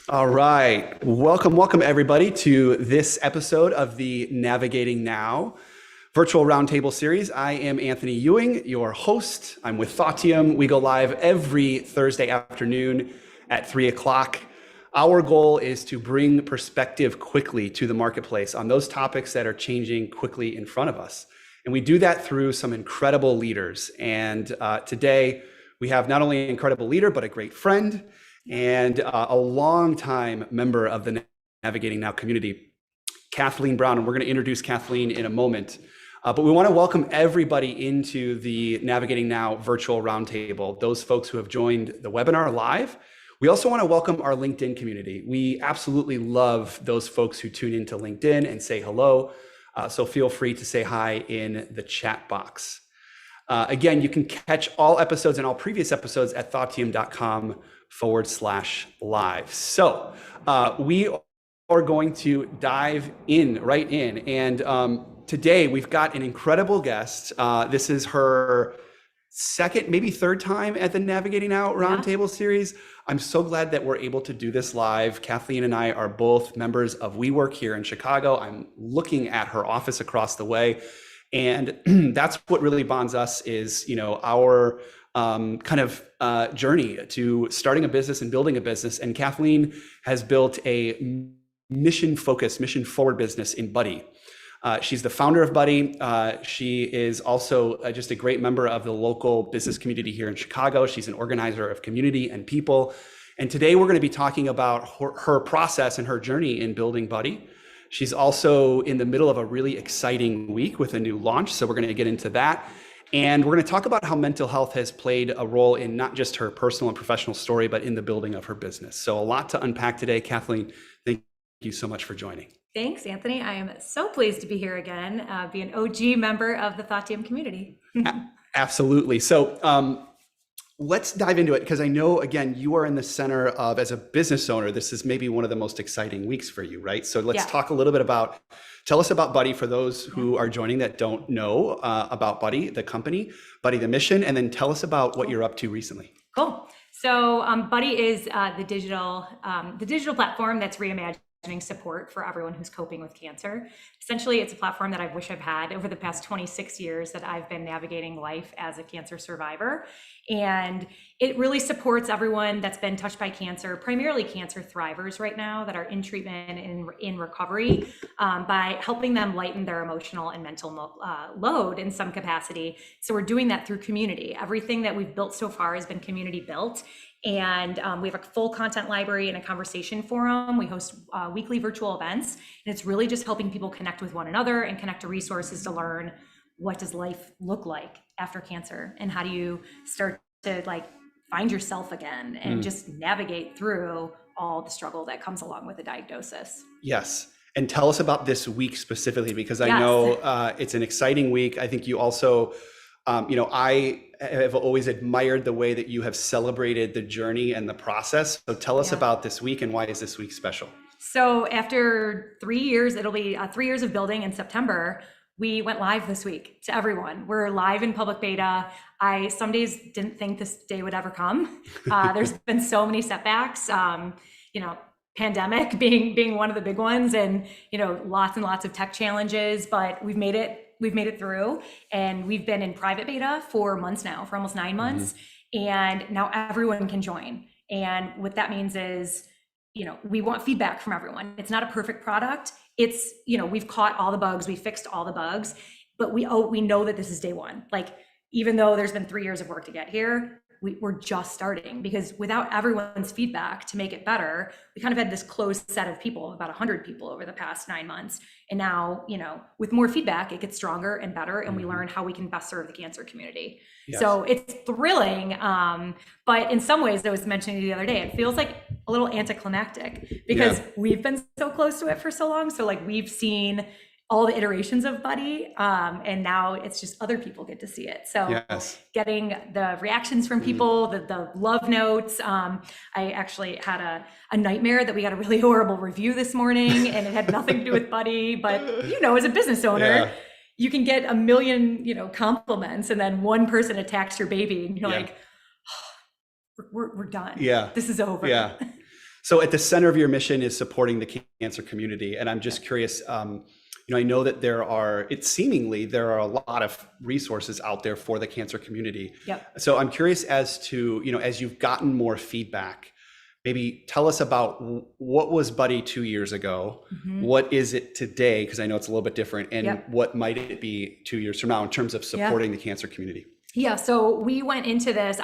All right. Welcome everybody to this episode of the Navigating Now virtual roundtable series. I am Anthony Ewing, your host. I'm with Thoughteum. We go live every Thursday afternoon at 3 o'clock. Our goal is to bring perspective quickly to the marketplace on those topics that are changing quickly in front of us. And we do that through some incredible leaders. And today we have not only an incredible leader, but a great friend and a longtime member of the Navigating Now community, Kathleen Brown. And we're going to introduce Kathleen in a moment. But we want to welcome everybody into the Navigating Now virtual roundtable, those folks who have joined the webinar live. We also want to welcome our LinkedIn community. We absolutely love those folks who tune into LinkedIn and say hello. So feel free to say hi in the chat box. Again, you can catch all episodes and all previous episodes at thoughtteum.com/live. So we are going to dive right in. And today we've got an incredible guest. This is her second, maybe third time at the Navigating Now Roundtable series. I'm so glad that we're able to do this live. Kathleen and I are both members of WeWork here in Chicago. I'm looking at her office across the way. And that's what really bonds us is, our journey to starting a business and building a business. And Kathleen has built a mission-focused, mission-forward business in Buddhi. She's the founder of Buddhi. She is also just a great member of the local business community here in Chicago. She's an organizer of community and people. And today we're going to be talking about her process and her journey in building Buddhi. She's also in the middle of a really exciting week with a new launch. So we're going to get into that. And we're going to talk about how mental health has played a role in not just her personal and professional story, but in the building of her business. So a lot to unpack today. Kathleen, thank you so much for joining. Thanks, Anthony. I am so pleased to be here again, be an OG member of the Thoughteum community. Absolutely. So let's dive into it, because I know, again, you are in the center of, as a business owner, this is maybe one of the most exciting weeks for you, right? So let's talk a little bit tell us about Buddhi for those who are joining that don't know about Buddhi, the company, Buddhi, the mission, and then tell us about what you're up to recently. Cool. So Buddhi is the digital platform that's reimagining support for everyone who's coping with cancer. Essentially, it's a platform that I wish I've had over the past 26 years that I've been navigating life as a cancer survivor. And it really supports everyone that's been touched by cancer, primarily cancer thrivers right now that are in treatment and in recovery, by helping them lighten their emotional and mental load in some capacity. So we're doing that through community. Everything that we've built so far has been community built. And we have a full content library and a conversation forum. We host weekly virtual events, and it's really just helping people connect with one another and connect to resources to learn what does life look like after cancer, and how do you start to find yourself again and just navigate through all the struggle that comes along with the diagnosis. Yes. And tell us about this week specifically, because I know it's an exciting week. I think you also, I have always admired the way that you have celebrated the journey and the process. So tell us about this week, and why is this week special? So after 3 years, it'll be 3 years of building in September, we went live this week to everyone. We're live in public beta. I some days didn't think this day would ever come. There's been so many setbacks, pandemic being one of the big ones, and lots and lots of tech challenges, but we've made it through, and we've been in private beta for months now, for almost 9 months. And now everyone can join. And what that means is, we want feedback from everyone. It's not a perfect product. It's, we've caught all the bugs, we fixed all the bugs, but we know that this is day one. Even though there's been 3 years of work to get here, we're just starting, because without everyone's feedback to make it better, we kind of had this closed set of people, about 100 people over the past 9 months. And now, with more feedback, it gets stronger and better, and we learn how we can best serve the cancer community. Yes. So it's thrilling. But in some ways, I was mentioning the other day, it feels like a little anticlimactic, because we've been so close to it for so long. So we've seen all the iterations of Buddhi, and now it's just other people get to see it. So getting the reactions from people, the love notes. I actually had a nightmare that we got a really horrible review this morning, and it had nothing to do with Buddhi, but as a business owner, you can get a million, compliments, and then one person attacks your baby, and you're like, oh, we're done. Yeah, this is over. Yeah. So at the center of your mission is supporting the cancer community. And I'm just curious, I know that there are a lot of resources out there for the cancer community. Yep. So I'm curious as to, as you've gotten more feedback, maybe tell us about what was Buddy 2 years ago? What is it today? Because I know it's a little bit different. And what might it be 2 years from now in terms of supporting the cancer community? Yeah, so I went into this,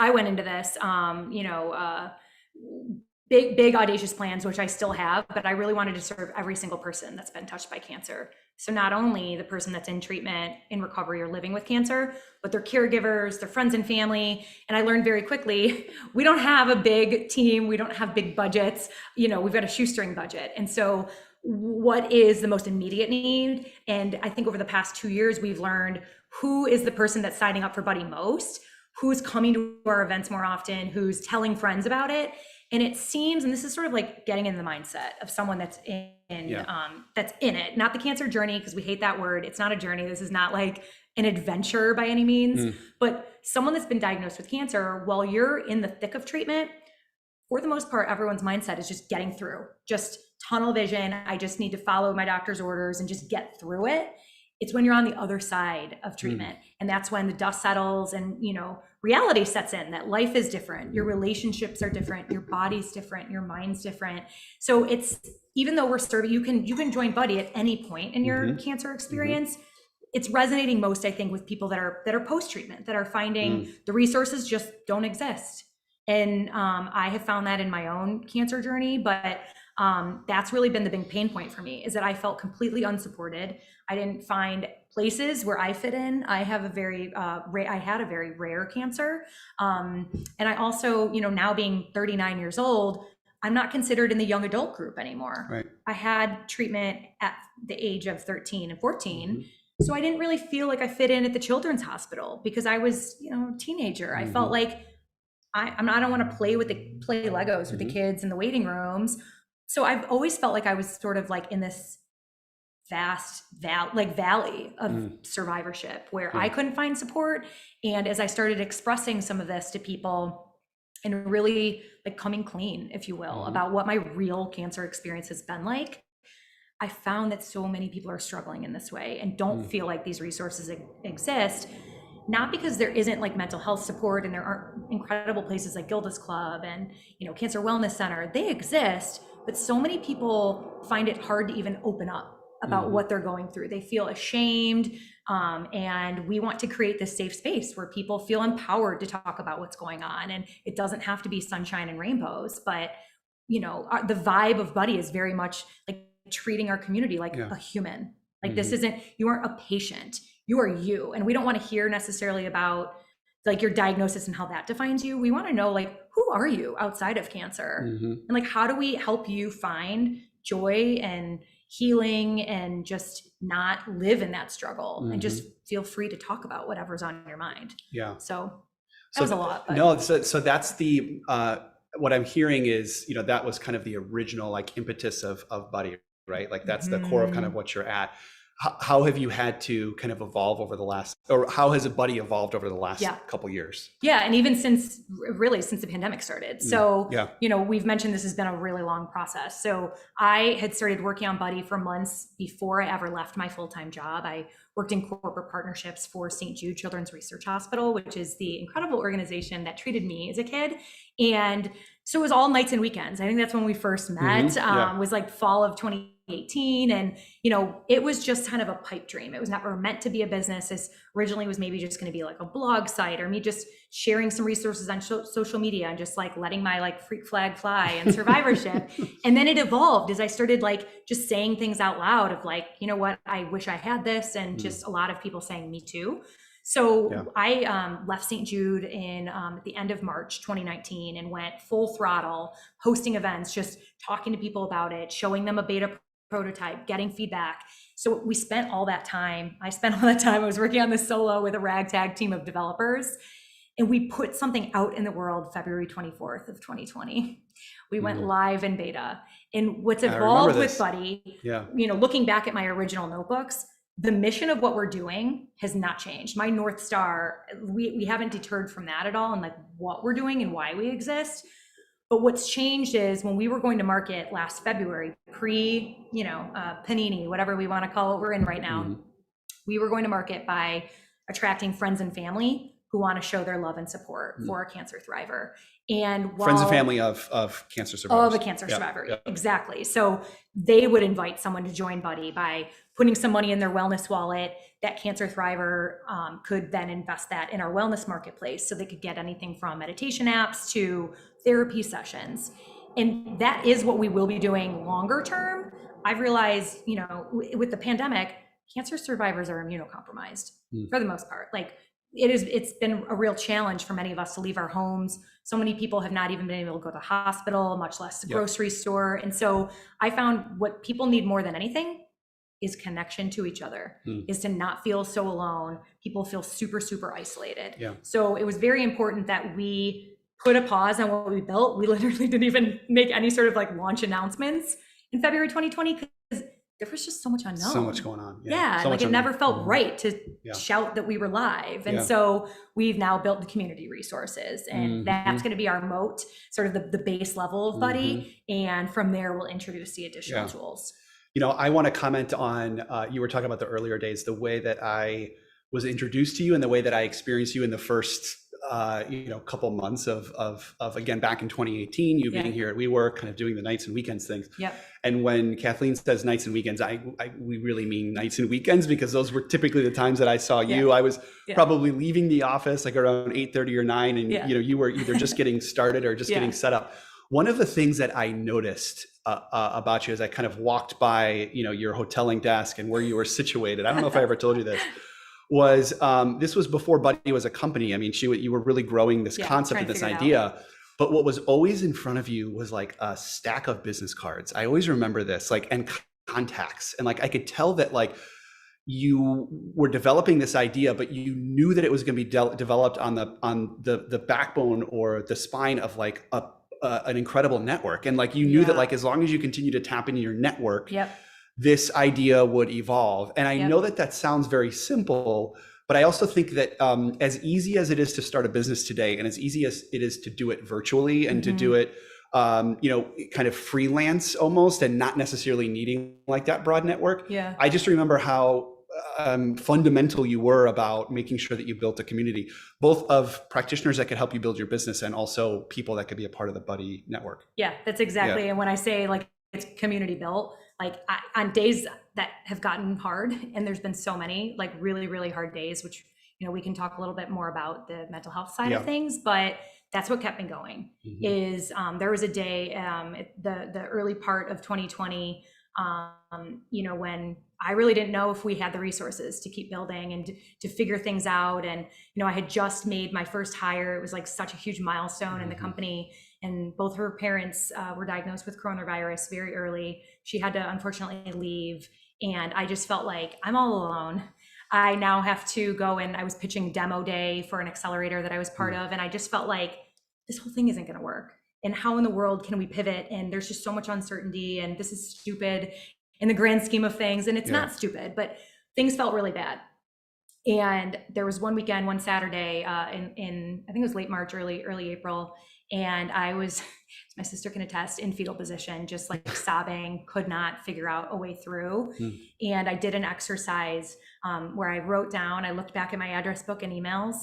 big audacious plans, which I still have, but I really wanted to serve every single person that's been touched by cancer. So not only the person that's in treatment, in recovery, or living with cancer, but their caregivers, their friends and family. And I learned very quickly, we don't have a big team. We don't have big budgets. We've got a shoestring budget. And so what is the most immediate need? And I think over the past 2 years, we've learned who is the person that's signing up for Buddy most, who's coming to our events more often, who's telling friends about it. And it seems, and this is sort of like getting in the mindset of someone that's in it, not the cancer journey, because we hate that word. It's not a journey. This is not like an adventure by any means, but someone that's been diagnosed with cancer, while you're in the thick of treatment, for the most part, everyone's mindset is just getting through, just tunnel vision. I just need to follow my doctor's orders and just get through it. It's when you're on the other side of treatment. And that's when the dust settles and, reality sets in, that life is different. Your relationships are different. Your body's different. Your mind's different. So it's, even though we're serving, you can join Buddy at any point in your cancer experience. It's resonating most, I think, with people that are post-treatment, that are finding the resources just don't exist. And I have found that in my own cancer journey, but that's really been the big pain point for me, is that I felt completely unsupported. I didn't find places where I fit in. I have I had a very rare cancer. And I also, now being 39 years old, I'm not considered in the young adult group anymore. Right. I had treatment at the age of 13 and 14. So I didn't really feel like I fit in at the children's hospital because I was, a teenager. I felt like I don't want to play Legos with the kids in the waiting rooms. So I've always felt like I was sort of like in this vast valley of survivorship where I couldn't find support. And as I started expressing some of this to people and really like coming clean, if you will, about what my real cancer experience has been like, I found that so many people are struggling in this way and don't feel like these resources exist. Not because there isn't like mental health support and there aren't incredible places like Gilda's Club and, Cancer Wellness Center, they exist, but so many people find it hard to even open up about what they're going through. They feel ashamed. And we want to create this safe space where people feel empowered to talk about what's going on. And it doesn't have to be sunshine and rainbows, but, the vibe of Buddy is very much like treating our community like a human. Like this isn't, you aren't a patient, you are you. And we don't want to hear necessarily about like your diagnosis and how that defines you. We want to know like, who are you outside of cancer? And like, how do we help you find joy and healing and just not live in that struggle and just feel free to talk about whatever's on your mind. Yeah. So that was a lot. But. No, so that's the, what I'm hearing is, that was kind of the original like impetus of Buddy, right? Like that's the core of kind of what you're at. How have you had to kind of evolve over the last, or how has a Buddy evolved over the last couple years? Yeah. And even since the pandemic started. So, we've mentioned this has been a really long process. So I had started working on Buddy for months before I ever left my full-time job. I worked in corporate partnerships for St. Jude Children's Research Hospital, which is the incredible organization that treated me as a kid. And so it was all nights and weekends. I think that's when we first met, was like fall of 2018. And, it was just kind of a pipe dream. It was never meant to be a business. This originally was maybe just going to be like a blog site or me just sharing some resources on social media and just like letting my like freak flag fly and survivorship. And then it evolved as I started like just saying things out loud of like, what, I wish I had this. And just a lot of people saying me too. So I left St. Jude in at the end of March 2019 and went full throttle, hosting events, just talking to people about it, showing them a beta prototype, getting feedback. So we spent all that time. I was working on this solo with a ragtag team of developers. And we put something out in the world February 24th of 2020. We went live in beta. And what's evolved with Buddy, looking back at my original notebooks, the mission of what we're doing has not changed. My North Star, we haven't deterred from that at all and like what we're doing and why we exist. But what's changed is when we were going to market last February, panini, whatever we want to call it, we're in right now. We were going to market by attracting friends and family who want to show their love and support for a cancer thriver. And friends and family of cancer survivors. Of a cancer survivor, exactly. So they would invite someone to join Buddy by putting some money in their wellness wallet. That cancer thriver could then invest that in our wellness marketplace, so they could get anything from meditation apps to therapy sessions. And that is what we will be doing longer term. I've realized, with the pandemic, cancer survivors are immunocompromised for the most part. Like it's been a real challenge for many of us to leave our homes. So many people have not even been able to go to the hospital, much less the grocery store. And so I found what people need more than anything is connection to each other, is to not feel so alone. People feel super, super isolated. So it was very important that we put a pause on what we built. We literally didn't even make any sort of like launch announcements in February 2020 because there was just so much unknown. So much going on. So like it never felt right to shout that we were live. And so we've now built the community resources, and that's going to be our moat, sort of the base level of Buddy. And from there, we'll introduce the additional tools. I want to comment on, you were talking about the earlier days, the way that I was introduced to you and the way that I experienced you in the first couple months of again, back in 2018, you being here at WeWork, kind of doing the nights and weekends things. And when Kathleen says nights and weekends, we really mean nights and weekends, because those were typically the times that I saw you. I was probably leaving the office like around 8:30 or 9, and you were either just getting started or just getting set up. One of the things that I noticed about you as I kind of walked by, your hoteling desk and where you were situated, I don't know if I ever told you this, was this was before Buddy was a company. I mean, you were really growing this concept of this idea. But what was always in front of you was like a stack of business cards. I always remember this, and contacts. And I could tell that you were developing this idea, but you knew that it was going to be developed on the backbone or the spine of an incredible network. And you knew that as long as you continue to tap into your network, this idea would evolve. And I know that sounds very simple, but I also think that as easy as it is to start a business today, and as easy as it is to do it virtually and to do it, kind of freelance almost, and not necessarily needing that broad network. I just remember how fundamental you were about making sure that you built a community, both of practitioners that could help you build your business and also people that could be a part of the Buddy network. That's exactly. And when I say it's community built, on days that have gotten hard, and there's been so many really, really hard days, which, we can talk a little bit more about the mental health side of things, but that's what kept me going. Is there was a day, the early part of 2020, when I really didn't know if we had the resources to keep building and to figure things out. And, I had just made my first hire. It was such a huge milestone in the company. And both her parents were diagnosed with coronavirus very early. She had to unfortunately leave. And I just felt like I'm all alone. I now have to go, and I was pitching demo day for an accelerator that I was part of. And I just felt like this whole thing isn't going to work. And how in the world can we pivot? And there's just so much uncertainty, and this is stupid in the grand scheme of things. And it's not stupid, but things felt really bad. And there was one weekend, one Saturday in I think it was late March, early April. And I was, my sister can attest, in fetal position, just sobbing, could not figure out a way through. And I did an exercise where I wrote down, I looked back at my address book and emails,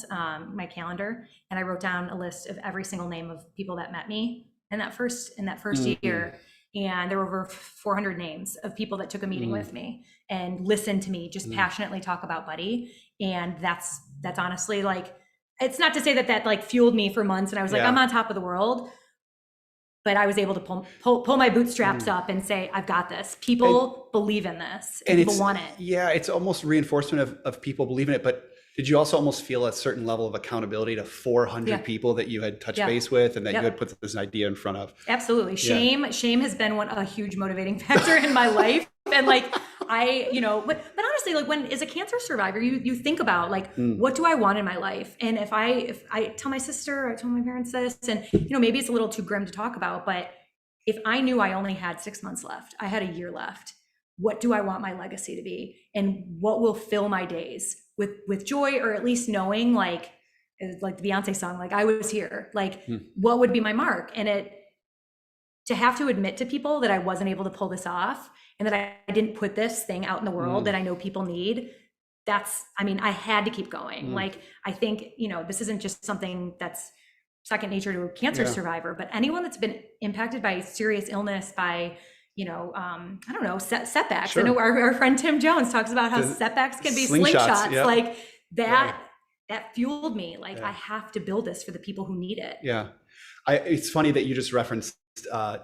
my calendar, and I wrote down a list of every single name of people that met me in that first year. And there were over 400 names of people that took a meeting with me and listened to me just passionately talk about Buddy. And that's honestly it's not to say that fueled me for months and I was I'm on top of the world, but I was able to pull my bootstraps up and say, I've got this. People believe in this, and people want it. It's almost reinforcement of people believing it. But did you also almost feel a certain level of accountability to 400 people that you had touched base with, and that you had put this idea in front of? Absolutely. Shame has been a huge motivating factor in my life. And but honestly, when as a cancer survivor, you think about what do I want in my life? And if I tell my sister, I tell my parents this, and maybe it's a little too grim to talk about, but if I knew I only had 6 months left, I had a year left, what do I want my legacy to be? And what will fill my days with joy, or at least knowing like the Beyonce song, I was here, what would be my mark? And to have to admit to people that I wasn't able to pull this off and that I didn't put this thing out in the world that I know people need, I had to keep going. Like, I think, this isn't just something that's second nature to a cancer survivor, but anyone that's been impacted by serious illness, by, I don't know, setbacks. Sure. I know our friend Tim Jones talks about how setbacks can be slingshots. Yep. Like that fueled me. Like, I have to build this for the people who need it. Yeah. It's funny that you just referenced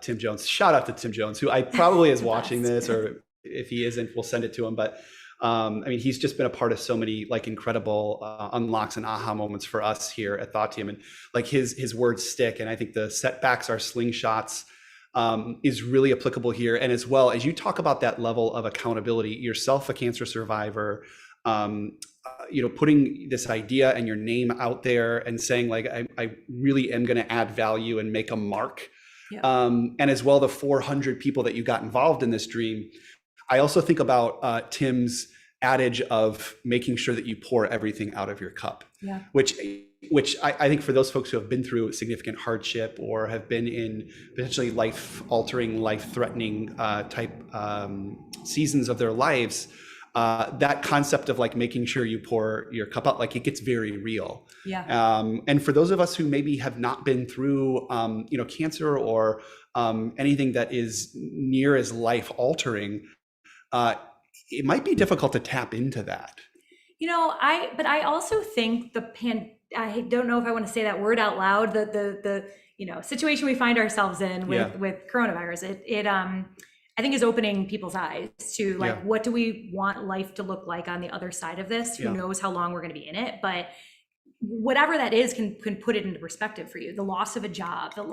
Tim Jones. Shout out to Tim Jones, who I probably is watching this, or if he isn't, we'll send it to him. But he's just been a part of so many like incredible unlocks and aha moments for us here at Thought Team, and like his words stick. And I think the setbacks are slingshots is really applicable here. And as well, as you talk about that level of accountability, yourself a cancer survivor, putting this idea and your name out there and saying like, I really am going to add value and make a mark. Yeah. And as well, the 400 people that you got involved in this dream. I also think about Tim's adage of making sure that you pour everything out of your cup, which I think for those folks who have been through significant hardship or have been in potentially life-altering, life-threatening type seasons of their lives, that concept of like making sure you pour your cup out, like it gets very real. Yeah. And for those of us who maybe have not been through, cancer or anything that is near as life-altering, it might be difficult to tap into that. But I also think I don't know if I want to say that word out loud, the situation we find ourselves in with coronavirus, it I think is opening people's eyes to like, what do we want life to look like on the other side of this? Who knows how long we're going to be in it, but whatever that is can put it into perspective for you. The loss of a job, the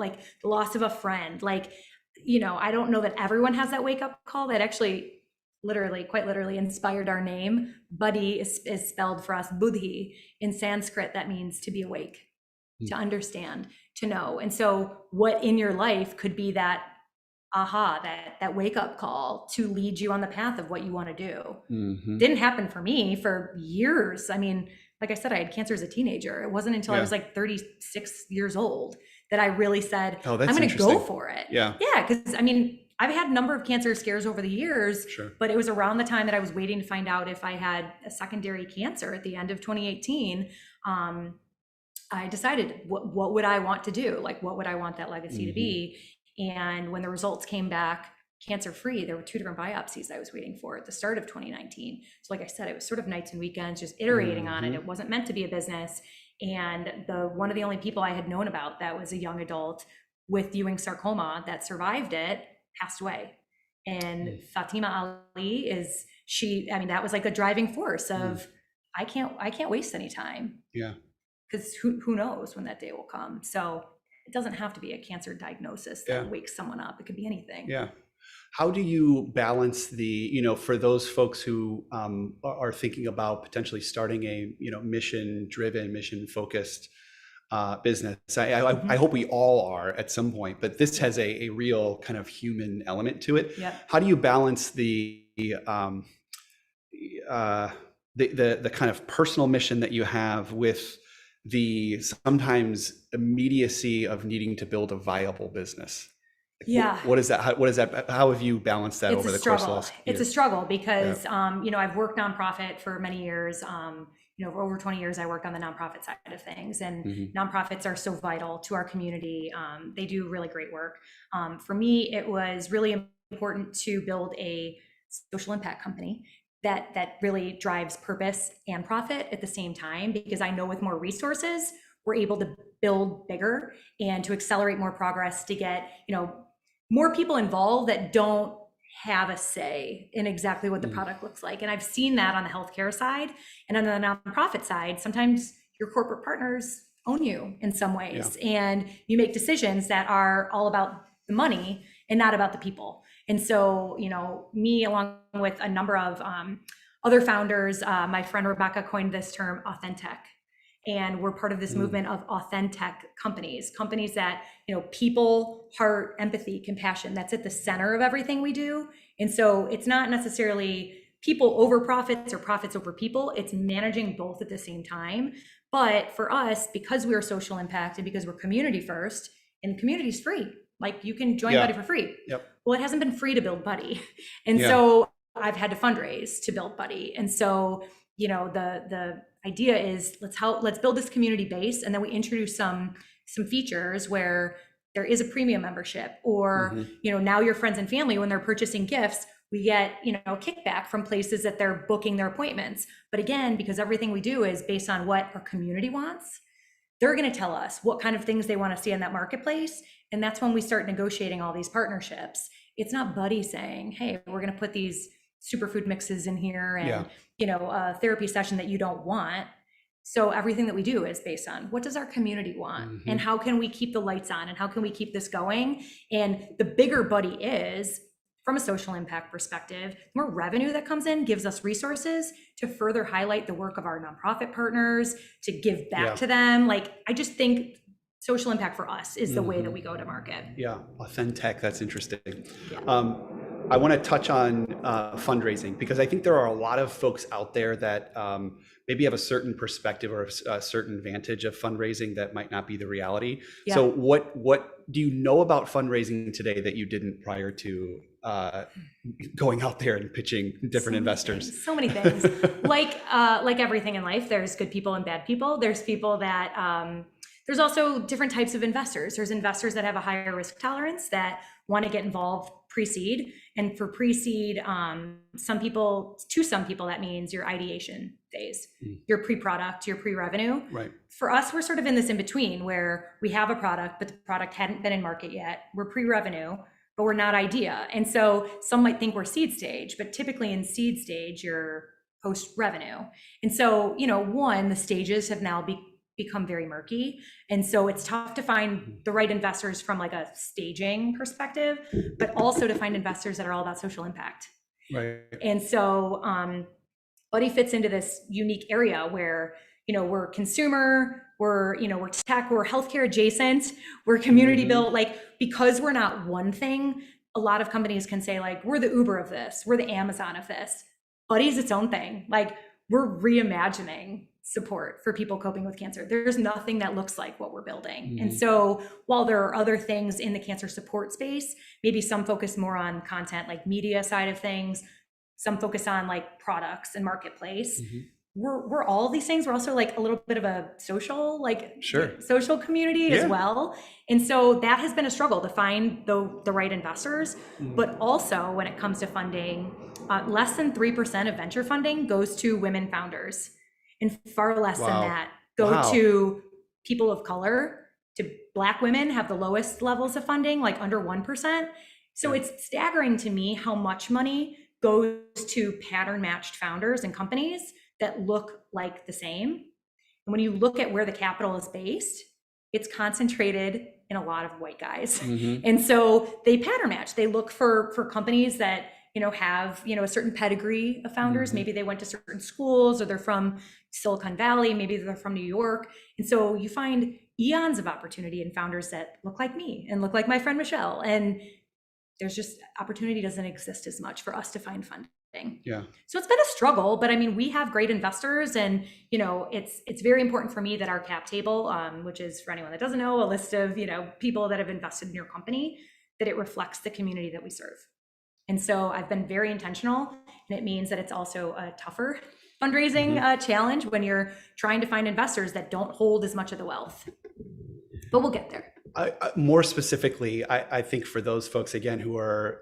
loss of a friend, I don't know that everyone has that wake up call that actually quite literally inspired our name. Buddhi is spelled for us buddhi. In Sanskrit, that means to be awake, to understand, to know. And so what in your life could be that aha, that wake up call to lead you on the path of what you want to do? Didn't happen for me for years. Like I said, I had cancer as a teenager. It wasn't until I was like 36 years old that I really said, I'm going to go for it. Yeah. Because I've had a number of cancer scares over the years, but it was around the time that I was waiting to find out if I had a secondary cancer at the end of 2018. I decided what would I want to do? Like, what would I want that legacy to be? And when the results came back cancer-free, there were 2 different biopsies I was waiting for at the start of 2019. So like I said, it was sort of nights and weekends, just iterating on it. It wasn't meant to be a business. And one of the only people I had known about that was a young adult with Ewing sarcoma that survived it passed away. And Fatima Ali that was like a driving force of, I can't waste any time. Yeah. Because who knows when that day will come. So it doesn't have to be a cancer diagnosis that wakes someone up. It could be anything. Yeah. How do you balance for those folks who are thinking about potentially starting a, mission-driven, mission-focused business? I hope we all are at some point, but this has a real kind of human element to it. Yeah. How do you balance the kind of personal mission that you have with the sometimes immediacy of needing to build a viable business? Yeah. What is that? How have you balanced that over the course of the last year? It's a struggle because, I've worked nonprofit for many years. For over 20 years, I worked on the nonprofit side of things, and nonprofits are so vital to our community. They do really great work. For me, it was really important to build a social impact company that really drives purpose and profit at the same time, because I know with more resources, we're able to build bigger and to accelerate more progress, to get, more people involved that don't have a say in exactly what the product looks like. And I've seen that on the healthcare side, and on the nonprofit side, sometimes your corporate partners own you in some ways, and you make decisions that are all about the money and not about the people. And so, me, along with a number of other founders, my friend Rebecca coined this term authentic. And we're part of this movement of authentic companies that, people, heart, empathy, compassion, that's at the center of everything we do. And so it's not necessarily people over profits or profits over people. It's managing both at the same time. But for us, because we're social impact and because we're community first, and community is free, Like you can join Buddy for free. Yep. Well, it hasn't been free to build Buddy. And Yeah. so I've had to fundraise to build Buddy. And so, you know, the idea is let's build this community base, and then we introduce some features where there is a premium membership, or, you know, now your friends and family, when they're purchasing gifts, we get, you know, kickback from places that they're booking their appointments. But again, because everything we do is based on what our community wants, they're going to tell us what kind of things they want to see in that marketplace. And that's when we start negotiating all these partnerships. It's not Buddy saying, hey, we're going to put these superfood mixes in here and, you know, a therapy session that you don't want. So everything that we do is based on what does our community want, and how can we keep the lights on, and how can we keep this going? And the bigger Buddy is, from a social impact perspective, the more revenue that comes in gives us resources to further highlight the work of our nonprofit partners, to give back to them. Like, I just think social impact for us is the way that we go to market. Yeah, authentic, that's interesting. I want to touch on fundraising, because I think there are a lot of folks out there that maybe have a certain perspective or a certain vantage of fundraising that might not be the reality. Yeah. So what do you know about fundraising today that you didn't prior to going out there and pitching different investors? So many things. Like everything in life, there's good people and bad people. There's people that, there's also different types of investors. There's investors that have a higher risk tolerance that want to get involved pre-seed. And for pre-seed, some people, that means your ideation phase, your pre-product, your pre-revenue. Right. For us, we're sort of in this in between where we have a product, but the product hadn't been in market yet. We're pre-revenue, but we're not idea. And so some might think we're seed stage, but typically in seed stage, you're post-revenue. And so, you know, the stages have now become very murky. And so it's tough to find the right investors from like a staging perspective, but also to find investors that are all about social impact. Right. And so Buddy fits into this unique area where, you know, we're consumer, we're tech, we're healthcare adjacent, we're community built. Like, because we're not one thing, a lot of companies can say like, we're the Uber of this, we're the Amazon of this. Buddy's its own thing. Like, we're reimagining support for people coping with cancer. There's nothing that looks like what we're building. And so while there are other things in the cancer support space, maybe some focus more on content, like media side of things, some focus on like products and marketplace. We're all these things. We're also like a little bit of a social, social community as well. And so that has been a struggle to find the right investors. But also when it comes to funding, less than 3% of venture funding goes to women founders. And far less than that go to people of color. To Black women have the lowest levels of funding, like under 1%. So it's staggering to me how much money goes to pattern matched founders and companies that look like the same. And when you look at where the capital is based, it's concentrated in a lot of white guys. And so they pattern match. They look for companies that, you know, have, you know, a certain pedigree of founders. Maybe they went to certain schools, or they're from Silicon Valley, maybe they're from New York. And so you find eons of opportunity in founders that look like me and look like my friend Michelle. And there's just, opportunity doesn't exist as much for us to find funding. Yeah. So it's been a struggle, but I mean, we have great investors, and, you know, it's very important for me that our cap table, which is, for anyone that doesn't know, a list of, you know, people that have invested in your company, that it reflects the community that we serve. And so I've been very intentional, and it means that it's also a tougher fundraising challenge when you're trying to find investors that don't hold as much of the wealth. But we'll get there. More specifically, I think for those folks, again, who are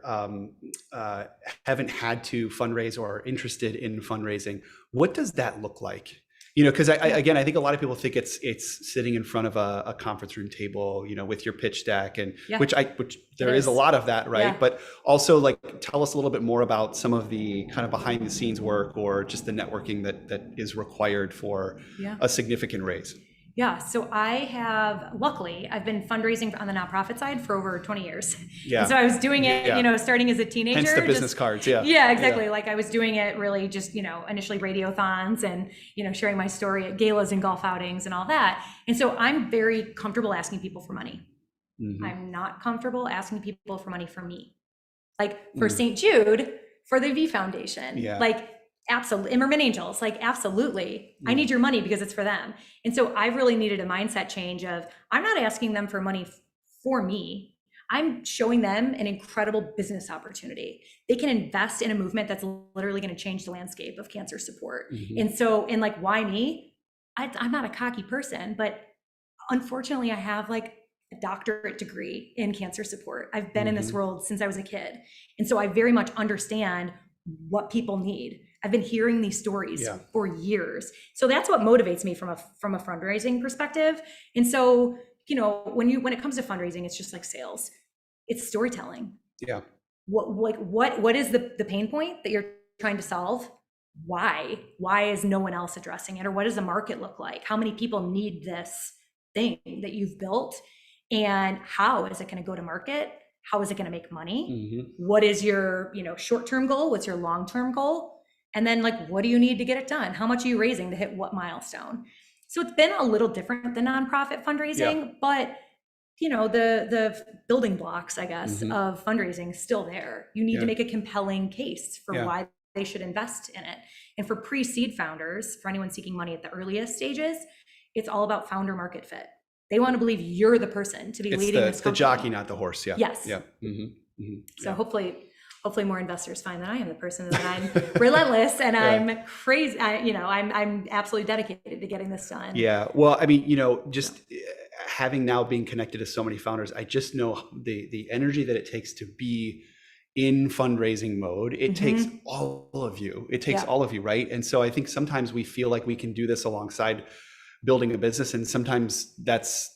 haven't had to fundraise or are interested in fundraising, what does that look like? You know, because I think a lot of people think it's sitting in front of a conference room table, you know, with your pitch deck, and which there is a lot of that, right? But also, like, tell us a little bit more about some of the kind of behind the scenes work, or just the networking that is required for a significant raise. Yeah, so luckily, I've been fundraising on the nonprofit side for over 20 years. Yeah. And so I was doing it, you know, starting as a teenager. Hence the business cards, Yeah, exactly. Yeah. Like, I was doing it really just, you know, initially radiothons and, you know, sharing my story at galas and golf outings and all that. And so I'm very comfortable asking people for money. I'm not comfortable asking people for money for me. Like, for St. Jude, for the V Foundation, like, absolutely. Immerman Angels, like, absolutely. I need your money because it's for them. And so I really needed a mindset change of, I'm not asking them for money for me. I'm showing them an incredible business opportunity. They can invest in a movement that's literally going to change the landscape of cancer support. And like, why me? I'm not a cocky person, but unfortunately I have like a doctorate degree in cancer support. I've been in this world since I was a kid. And so I very much understand what people need. I've been hearing these stories for years. So that's what motivates me from a fundraising perspective. And so, you know, when it comes to fundraising, it's just like sales. It's storytelling. Yeah. What is the pain point that you're trying to solve? Why is no one else addressing it? Or what does the market look like? How many people need this thing that you've built? And how is it going to go to market? How is it going to make money? What is your, you know, short-term goal? What's your long-term goal? And then like, what do you need to get it done? How much are you raising to hit what milestone? So it's been a little different than nonprofit fundraising, but you know, the building blocks, I guess, of fundraising is still there. You need to make a compelling case for why they should invest in it. And for pre-seed founders, for anyone seeking money at the earliest stages, it's all about founder market fit. They want to believe you're the person to be leading this company. It's the jockey, not the horse. Yeah. Yes. Yeah. So hopefully more investors find that I am the person, that I'm relentless and I'm crazy. I'm absolutely dedicated to getting this done. Yeah. Well, I mean, you know, just having now been connected to so many founders, I just know the energy that it takes to be in fundraising mode. It takes all of you. It takes all of you, right? And so I think sometimes we feel like we can do this alongside building a business, and sometimes that's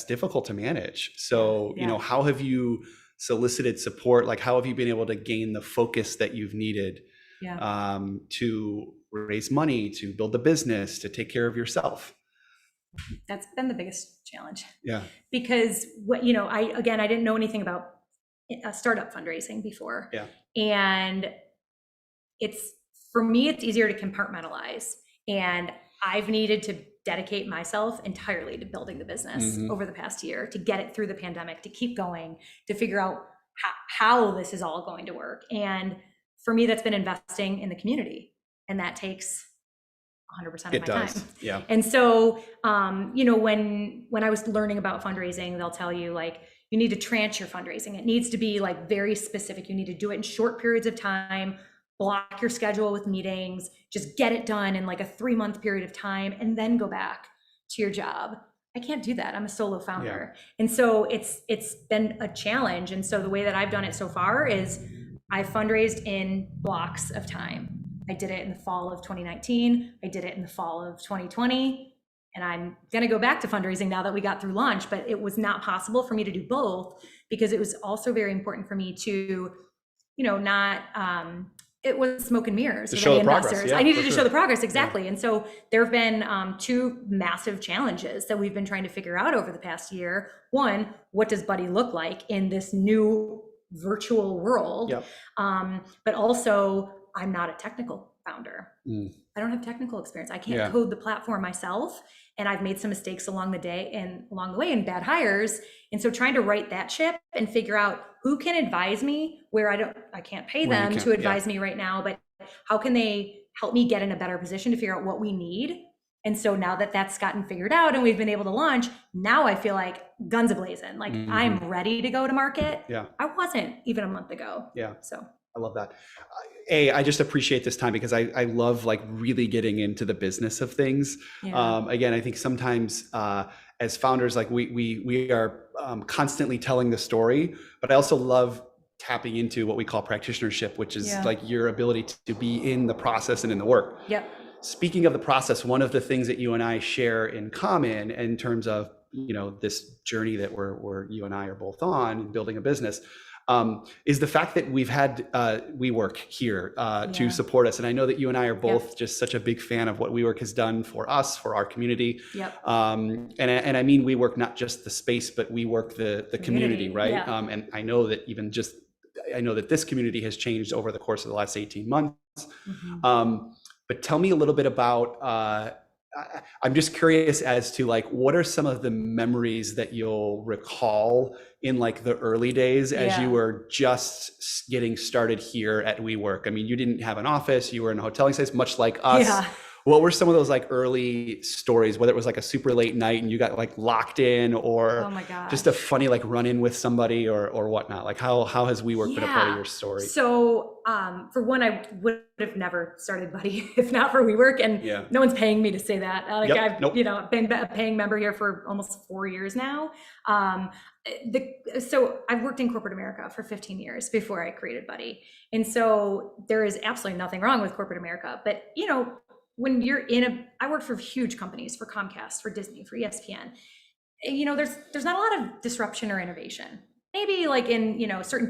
difficult to manage. So, you know, how have you solicited support? Like, how have you been able to gain the focus that you've needed to raise money, to build the business, to take care of yourself? That's been the biggest challenge. Yeah. Because I didn't know anything about startup fundraising before. Yeah. And for me, it's easier to compartmentalize. And I've needed to dedicate myself entirely to building the business over the past year, to get it through the pandemic, to keep going, to figure out how this is all going to work. And for me, that's been investing in the community. And that takes 100% of my time. Yeah. And so, when I was learning about fundraising, they'll tell you like, you need to tranche your fundraising. It needs to be like very specific. You need to do it in short periods of time, block your schedule with meetings, just get it done in like a 3-month period of time, and then go back to your job. I can't do that. I'm a solo founder. And so it's been a challenge. And so the way that I've done it so far is I fundraised in blocks of time. I did it in the fall of 2019. I did it in the fall of 2020. And I'm going to go back to fundraising now that we got through launch, but it was not possible for me to do both, because it was also very important for me to, it was smoke and mirrors with any investors. I needed to show the progress. Exactly. Yeah. And so there have been 2 massive challenges that we've been trying to figure out over the past year. One, what does Buddy look like in this new virtual world? Yep. But also, I'm not a technical founder. I don't have technical experience. I can't code the platform myself. And I've made some mistakes along the way and bad hires. And so trying to right that ship and figure out who can advise me where I can't pay them to advise me right now, but how can they help me get in a better position to figure out what we need? And so now that that's gotten figured out and we've been able to launch, now I feel like guns a-blazing, like I'm ready to go to market. Yeah. I wasn't even a month ago. Yeah. So I love that. I just appreciate this time because I love like really getting into the business of things. Yeah. Again, I think sometimes as founders, like we are constantly telling the story, but I also love tapping into what we call practitionership, which is like your ability to be in the process and in the work. Yep. Speaking of the process, one of the things that you and I share in common in terms of, this journey that you and I are both on in building a business, is the fact that we've had WeWork here to support us. And I know that you and I are both just such a big fan of what WeWork has done for us, for our community. Yep. And I mean WeWork, not just the space, but WeWork the community, right? Yeah. And I know that this community has changed over the course of the last 18 months. But tell me a little bit about, I'm just curious as to like, what are some of the memories that you'll recall in like the early days as you were just getting started here at WeWork? I mean, you didn't have an office, you were in a hoteling space, much like us. Yeah. What were some of those like early stories, whether it was like a super late night and you got like locked in, or Oh my gosh. just a funny like run in with somebody or whatnot? Like how has WeWork been a part of your story? So for one, I would have never started Buddy if not for WeWork, and no one's paying me to say that. Like I've been a paying member here for almost 4 years now. So I've worked in corporate America for 15 years before I created Buddy. And so there is absolutely nothing wrong with corporate America, but when you're I work for huge companies, for Comcast, for Disney, for ESPN, there's not a lot of disruption or innovation. Maybe like in, certain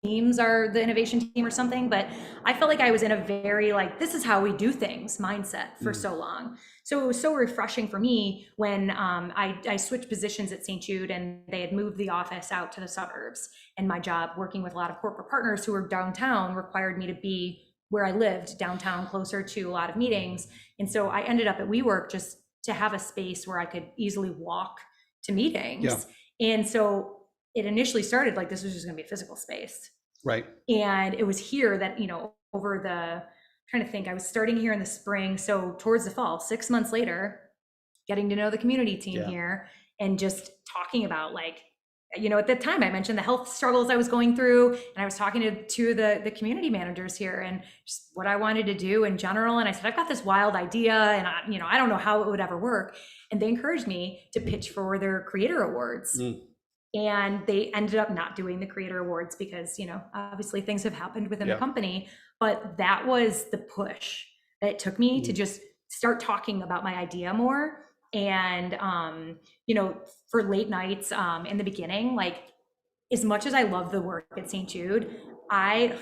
teams are the innovation team or something, but I felt like I was in a very like, this is how we do things mindset for so long. So it was so refreshing for me when I switched positions at St. Jude and they had moved the office out to the suburbs, and my job working with a lot of corporate partners who were downtown required me to be where I lived downtown, closer to a lot of meetings. And so I ended up at WeWork just to have a space where I could easily walk to meetings. And so it initially started like this was just going to be a physical space. Right. And it was here that, trying to think, I was starting here in the spring. So towards the fall, 6 months later, getting to know the community team here and just talking about like, at that time I mentioned the health struggles I was going through, and I was talking to two of the community managers here and just what I wanted to do in general. And I said, I've got this wild idea and I don't know how it would ever work. And they encouraged me to pitch for their creator awards. And they ended up not doing the creator awards because, obviously things have happened within the company, but that was the push that it took me to just start talking about my idea more. And, for late nights in the beginning, like as much as I love the work at St. Jude, I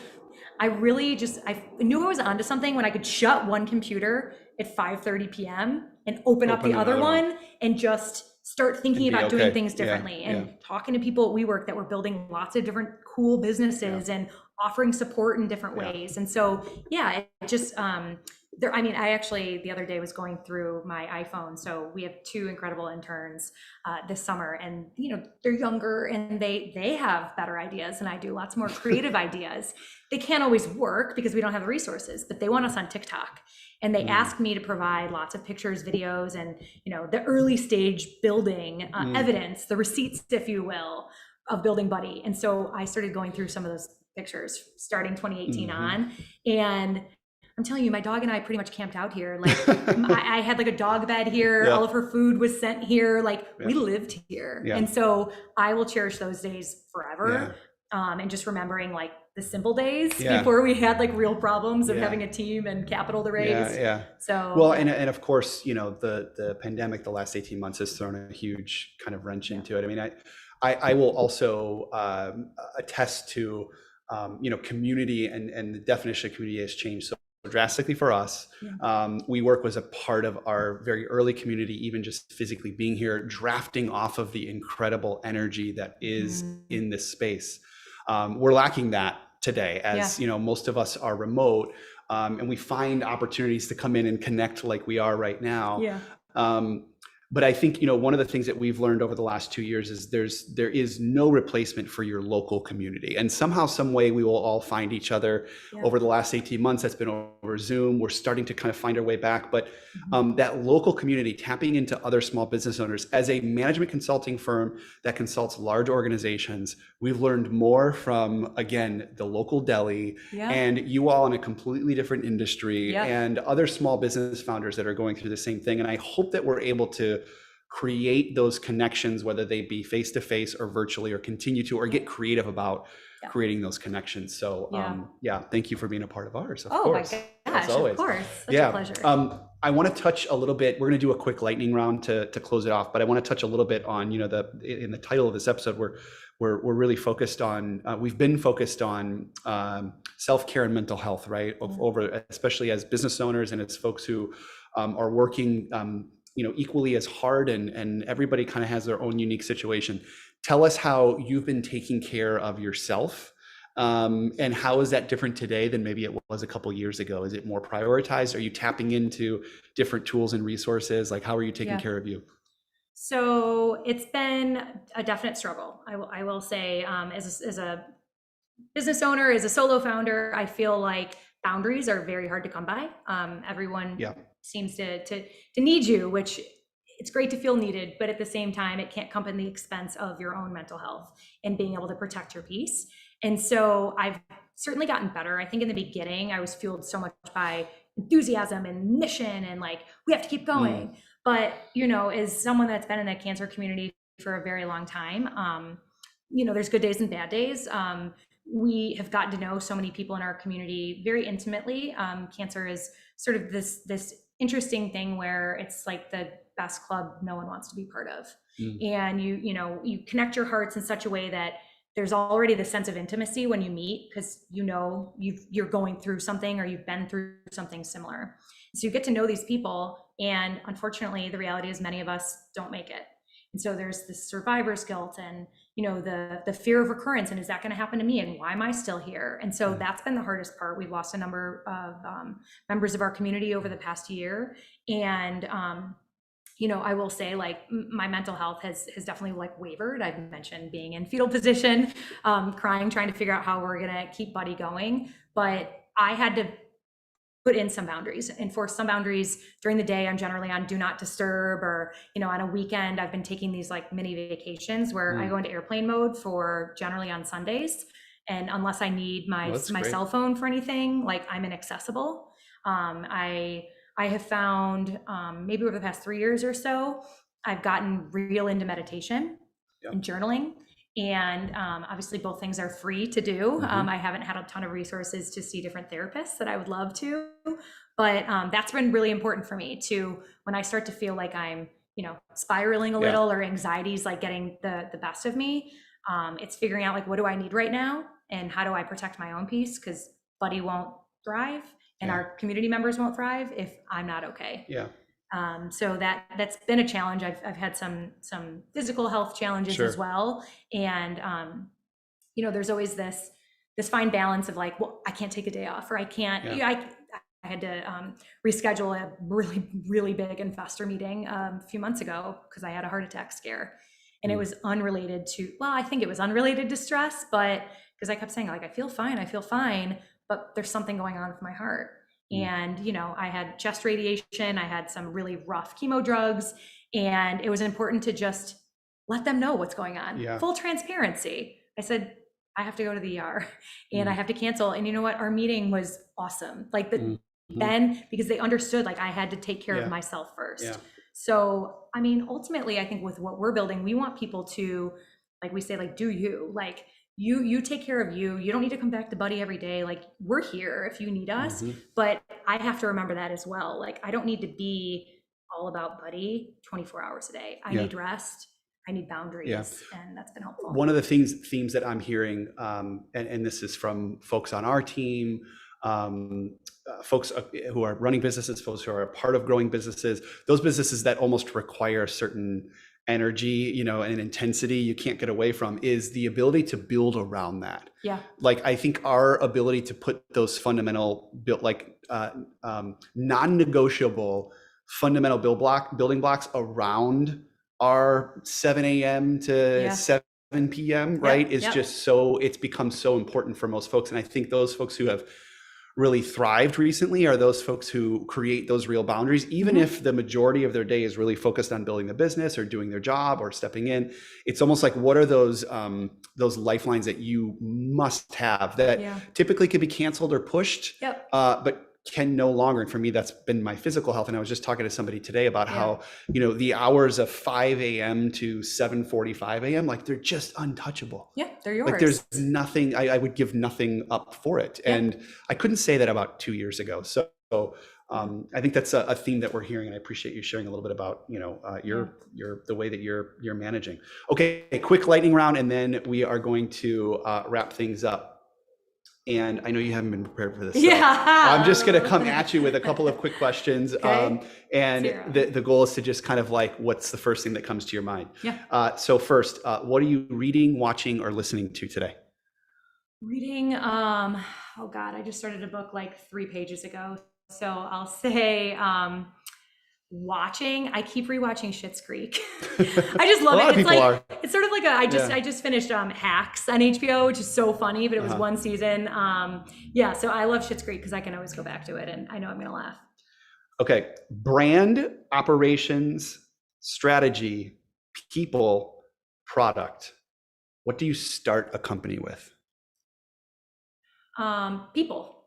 really I knew I was onto something when I could shut one computer at 5:30 p.m. and open up the other one and just start thinking about doing things differently and talking to people at WeWork that were building lots of different cool businesses and offering support in different ways. And so, it just, I actually the other day was going through my iPhone. So we have two incredible interns this summer, and they're younger and they have better ideas than I do, lots more creative ideas. They can't always work because we don't have the resources, but they want us on TikTok. And they asked me to provide lots of pictures, videos, and the early stage building evidence, the receipts, if you will, of building Buddy. And so I started going through some of those pictures starting 2018 on, and I'm telling you, my dog and I pretty much camped out here. Like I had like a dog bed here. All of her food was sent here. Like we lived here. And so I will cherish those days forever. And just remembering like the simple days before we had like real problems of having a team and capital to raise. So well, and of course, the pandemic, the last 18 months has thrown a huge kind of wrench into it. I mean, I will also attest to, community and the definition of community has changed so drastically for us. WeWork was a part of our very early community, even just physically being here, drafting off of the incredible energy that is in this space. We're lacking that today, as most of us are remote, and we find opportunities to come in and connect like we are right now. But I think, one of the things that we've learned over the last 2 years is there is no replacement for your local community. And somehow, some way, we will all find each other over the last 18 months. That's been over Zoom. We're starting to kind of find our way back. But that local community, tapping into other small business owners, as a management consulting firm that consults large organizations, we've learned more from, again, the local deli and you all in a completely different industry and other small business founders that are going through the same thing. And I hope that we're able to create those connections, whether they be face-to-face or virtually, or continue to, or get creative about creating those connections. So thank you for being a part of ours. Of course. My gosh, of course. Such a pleasure. I want to touch a little bit, we're going to do a quick lightning round to close it off, but I want to touch a little bit on, in the title of this episode, we're really focused on, we've been focused on self-care and mental health, right? Over, especially as business owners and as folks who are working equally as hard, and everybody kind of has their own unique situation. Tell us how you've been taking care of yourself, and how is that different today than maybe it was a couple years ago? Is it more prioritized? Are you tapping into different tools and resources? Like, how are you taking care of you? So it's been a definite struggle. I will say, as a business owner, as a solo founder, I feel like boundaries are very hard to come by. Everyone seems to need you, which it's great to feel needed, but at the same time, it can't come at the expense of your own mental health and being able to protect your peace. And so I've certainly gotten better. I think in the beginning, I was fueled so much by enthusiasm and mission and like, we have to keep going. But, you know, as someone that's been in the cancer community for a very long time, you know, there's good days and bad days. We have gotten to know so many people in our community very intimately. Cancer is sort of this interesting thing where it's like the best club no one wants to be part of. And you connect your hearts in such a way that there's already the sense of intimacy when you meet, because you know you're going through something or you've been through something similar. So you get to know these people, and unfortunately the reality is many of us don't make it. And so there's this survivor's guilt and, you know, the fear of recurrence, and is that going to happen to me, and why am I still here? And so that's been the hardest part. We've lost a number of members of our community over the past year, and you know, I will say, like, my mental health has definitely like wavered. I've mentioned being in fetal position, crying, trying to figure out how we're gonna keep Buddy going. But I had to put in some boundaries, enforce some boundaries. During the day, I'm generally on do not disturb, or, you know, on a weekend, I've been taking these like mini vacations where I go into airplane mode for generally on Sundays. And unless I need my cell phone for anything, like, I'm inaccessible. I have found maybe over the past 3 years or so, I've gotten real into meditation and journaling. And obviously both things are free to do. I haven't had a ton of resources to see different therapists that I would love to, but that's been really important for me to, when I start to feel like I'm, you know, spiraling a little, or anxiety's like getting the best of me, it's figuring out like, what do I need right now? And how do I protect my own peace? Because Buddy won't thrive. And our community members won't thrive if I'm not okay. So that's been a challenge. I've had some physical health challenges as well. And, you know, there's always this fine balance of like, well, I can't take a day off, or I can't, I had to reschedule a really, really big investor meeting a few months ago because I had a heart attack scare. And it was unrelated to, well, I think it was unrelated to stress, but because I kept saying like, I feel fine, but there's something going on with my heart. And, you know, I had chest radiation, I had some really rough chemo drugs, and it was important to just let them know what's going on. Full transparency. I said, I have to go to the ER and I have to cancel. And you know what? Our meeting was awesome. Like then, because they understood, like, I had to take care of myself first. So, I mean, ultimately, I think with what we're building, we want people to, like we say, like, do you, like, you take care of you. You don't need to come back to Buddy every day. Like, we're here if you need us, but I have to remember that as well. Like, I don't need to be all about Buddy 24 hours a day. I need rest. I need boundaries, and that's been helpful. One of the themes that I'm hearing, and this is from folks on our team, folks who are running businesses, folks who are a part of growing businesses, those businesses that almost require a certain energy, you know, and intensity you can't get away from, is the ability to build around that. Like, I think our ability to put those fundamental non-negotiable fundamental building blocks around our 7 a.m. to 7 p.m. right is just so, it's become so important for most folks. And I think those folks who have really thrived recently are those folks who create those real boundaries, even if the majority of their day is really focused on building a business or doing their job or stepping in. It's almost like, what are those lifelines that you must have that typically could be canceled or pushed, but can no longer. And for me, that's been my physical health. And I was just talking to somebody today about how, you know, the hours of 5 a.m. to 7:45 a.m., like, they're just untouchable. They're yours. Like, there's nothing, I would give nothing up for it. And I couldn't say that about 2 years ago. So I think that's a theme that we're hearing. And I appreciate you sharing a little bit about, you know, the way that you're managing. Okay, a quick lightning round, and then we are going to wrap things up. And I know you haven't been prepared for this. So I'm just going to come at you with a couple of quick questions. And the goal is to just kind of like, what's the first thing that comes to your mind? So first, what are you reading, watching, or listening to today? Reading, oh God, I just started a book like 3 pages ago. So I'll say watching, I keep rewatching Schitt's Creek. I just love it. It's like, it's sort of like I just finished Hacks on HBO, which is so funny, but it was 1 season. So I love Schitt's Creek because I can always go back to it and I know I'm gonna laugh. Okay. Brand, operations, strategy, people, product. What do you start a company with? People.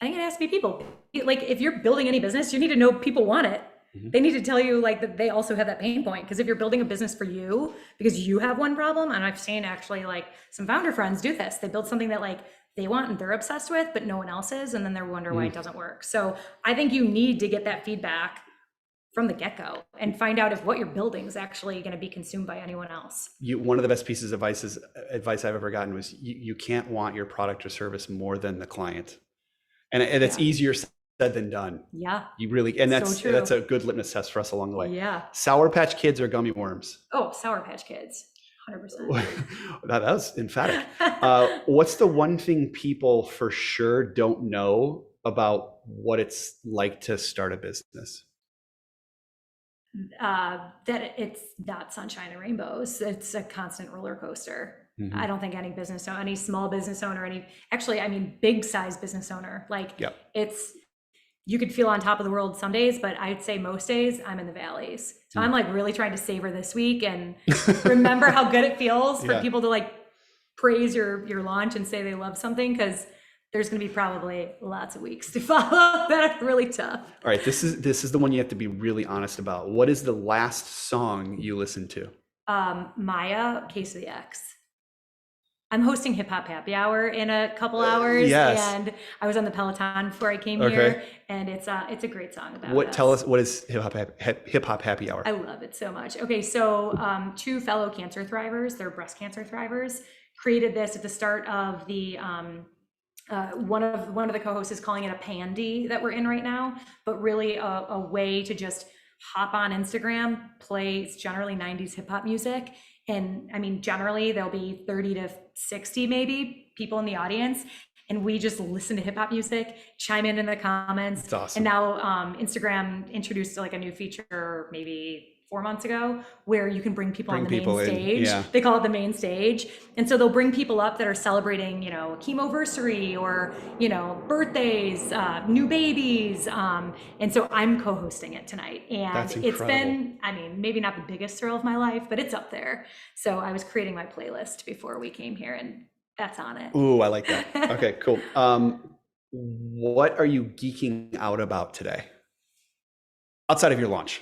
I think it has to be people. Like if you're building any business, you need to know people want it. They need to tell you like that they also have that pain point. Because if you're building a business for you, because you have one problem, and I've seen actually like some founder friends do this. They build something that like they want and they're obsessed with, but no one else is, and then they wonder why it doesn't work. So I think you need to get that feedback from the get-go and find out if what you're building is actually going to be consumed by anyone else. One of the best pieces of advice I've ever gotten was you can't want your product or service more than the client. And it's easier said than done. Yeah. You really, and that's So that's a good litmus test for us along the way. Yeah. Sour Patch Kids or gummy worms? Oh, Sour Patch Kids. 100%. That was emphatic. What's the one thing people for sure don't know about what it's like to start a business? That it's not sunshine and rainbows. It's a constant roller coaster. I don't think any business owner, any small business owner, big size business owner, you could feel on top of the world some days, but I'd say most days I'm in the valleys. So I'm like really trying to savor this week and remember how good it feels for people to like praise your launch and say they love something, because there's going to be probably lots of weeks to follow that are really tough. All right, this is the one you have to be really honest about. What is the last song you listened to? Maya, Case of the X. I'm hosting Hip Hop Happy Hour in a couple hours, and I was on the Peloton before I came here, and it's a great song about us. Tell us, what is Hip Hop Happy Hour? I love it so much. Okay, so two fellow cancer thrivers, they're breast cancer thrivers, created this at the start of the one of the co-hosts is calling it a pandy that we're in right now, but really a way to just hop on Instagram, play generally 90s hip hop music. And I mean, generally there'll be 30 to 60 maybe people in the audience. And we just listen to hip hop music, chime in the comments. That's awesome. And now Instagram introduced like a new feature maybe 4 months ago where you can bring people on the main stage. Yeah. They call it the main stage. And so they'll bring people up that are celebrating, a chemoversary or, birthdays, new babies. And so I'm co-hosting it tonight. And it's been, maybe not the biggest thrill of my life, but it's up there. So I was creating my playlist before we came here, and that's on it. Ooh, I like that. Okay, cool. What are you geeking out about today? Outside of your launch?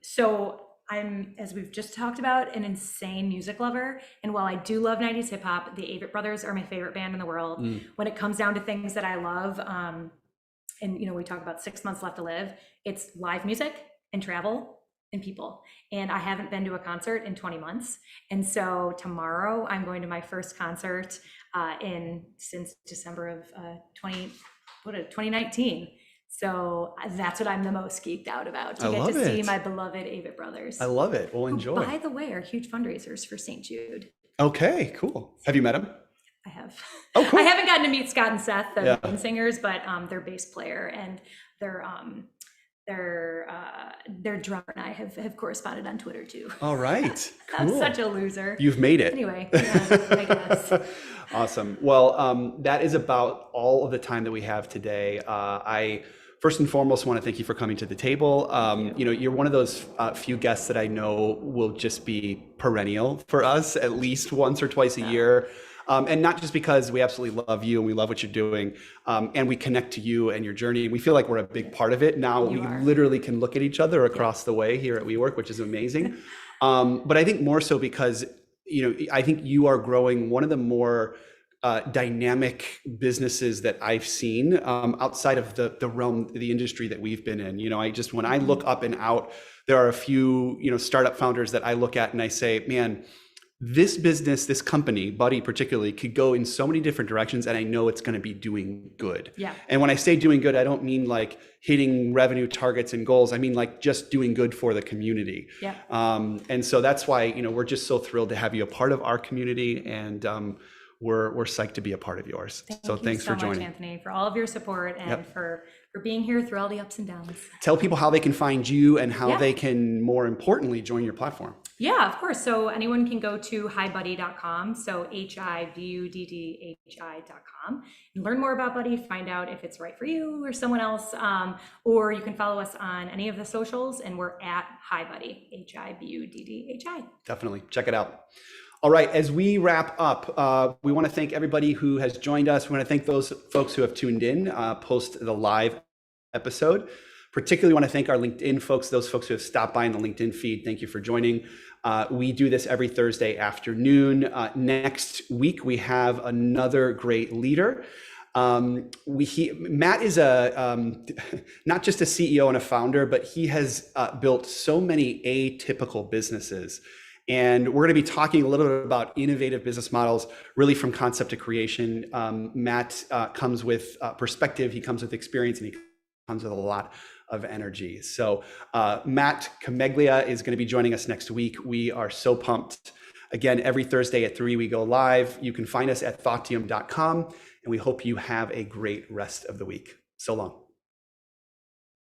So I'm, as we've just talked about, an insane music lover. And while I do love 90s hip hop, the Avett Brothers are my favorite band in the world. When it comes down to things that I love, and we talk about 6 months left to live, it's live music and travel and people. And I haven't been to a concert in 20 months. And so tomorrow I'm going to my first concert since December of 2019. So that's what I'm the most geeked out about, to get to see my beloved Avett Brothers. I love it. Well, enjoy. By the way, are huge fundraisers for St. Jude. Okay, cool. Have you met them? I have. Oh, cool. I haven't gotten to meet Scott and Seth, the main singers, but their bass player and their drummer and I have corresponded on Twitter too. All right. Cool. I'm such a loser. You've made it. Anyway, I guess. Awesome. Well, that is about all of the time that we have today. I first and foremost want to thank you for coming to the table. You're one of those few guests that I know will just be perennial for us, at least once or twice a year. And not just because we absolutely love you and we love what you're doing, and we connect to you and your journey. We feel like we're a big part of it. Now we literally can look at each other across the way here at WeWork, which is amazing. But I think more so because, I think you are growing one of the more dynamic businesses that I've seen outside of the realm, the industry that we've been in. When I look up and out, there are a few, startup founders that I look at and I say, man, this business, this company, Buddy particularly, could go in so many different directions, and I know it's going to be doing good. Yeah. And when I say doing good, I don't mean like hitting revenue targets and goals. I mean like just doing good for the community. Yeah. And so that's why we're just so thrilled to have you a part of our community, and we're psyched to be a part of yours. So thanks for joining. Thank you so much, Anthony, for all of your support and for being here through all the ups and downs. Tell people how they can find you and how they can, more importantly, join your platform. Yeah, of course. So anyone can go to hibuddhi.com. So hibuddhi.com and learn more about Buddy, find out if it's right for you or someone else. Or you can follow us on any of the socials, and we're at HiBuddy, HIBUDDHI. Definitely check it out. All right, as we wrap up, we want to thank everybody who has joined us. We want to thank those folks who have tuned in post the live episode. Particularly want to thank our LinkedIn folks, those folks who have stopped by in the LinkedIn feed. Thank you for joining. We do this every Thursday afternoon. Next week, we have another great leader. Matt is not just a CEO and a founder, but he has built so many atypical businesses. And we're going to be talking a little bit about innovative business models, really from concept to creation. Matt comes with perspective, he comes with experience, and he comes with a lot of energy. So Matt Cameglia is going to be joining us next week. We are so pumped. Again, every Thursday at 3 we go live. You can find us at thoughttium.com, and we hope you have a great rest of the week. So long.